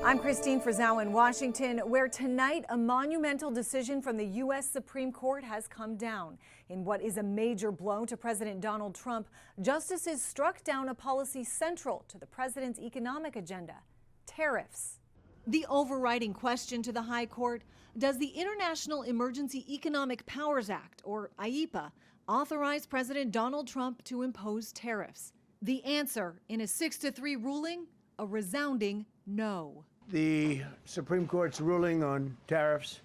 I'm Christine Frizzau in Washington, where tonight a monumental decision from the U.S. Supreme Court has come down. In what is a major blow to President Donald Trump, justices struck down a policy central to the president's economic agenda: tariffs. The overriding question to the High Court: does the International Emergency Economic Powers Act, or IEEPA, authorize President Donald Trump to impose tariffs? The answer, in a 6-3 ruling, a resounding no. The Supreme Court's ruling on tariffs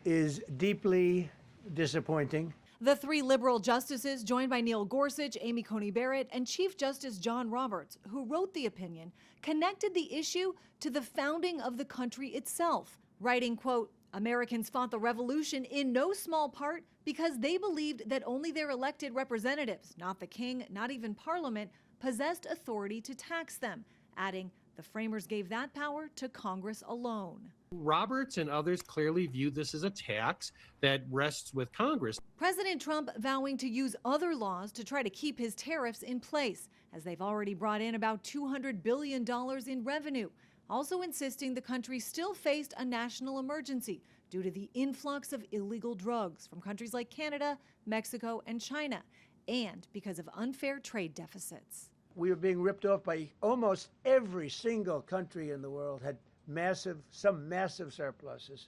is deeply disappointing. The three liberal justices, joined by Neil Gorsuch, Amy Coney Barrett, and Chief Justice John Roberts, who wrote the opinion, connected the issue to the founding of the country itself, writing, quote, "Americans fought the revolution in no small part because they believed that only their elected representatives, not the king, not even Parliament, possessed authority to tax them," adding, "The framers gave that power to Congress alone." Roberts and others clearly viewed this as a tax that rests with Congress. President Trump vowing to use other laws to try to keep his tariffs in place, as they've already brought in about $200 billion in revenue, also insisting the country still faced a national emergency due to the influx of illegal drugs from countries like Canada, Mexico, and China, and because of unfair trade deficits. We were being ripped off by almost every single country in the world, had some massive surpluses.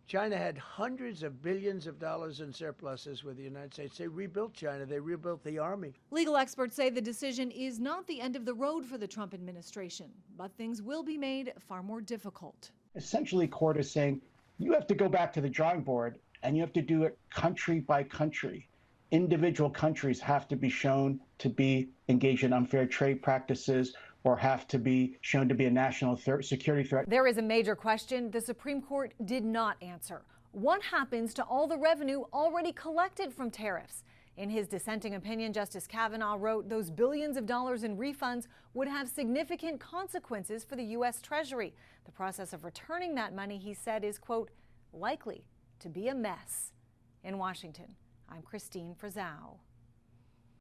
China had hundreds of billions of dollars in surpluses with the United States. They rebuilt China. They rebuilt the army. Legal experts say the decision is not the end of the road for the Trump administration, but things will be made far more difficult. Essentially, court is saying you have to go back to the drawing board and you have to do it country by country. Individual countries have to be shown to be engaged in unfair trade practices or have to be shown to be a national security threat. There is a major question the Supreme Court did not answer. What happens to all the revenue already collected from tariffs? In his dissenting opinion, Justice Kavanaugh wrote those billions of dollars in refunds would have significant consequences for the U.S. Treasury. The process of returning that money, he said, is, quote, likely to be a mess. In Washington, I'm Christine Frizzau.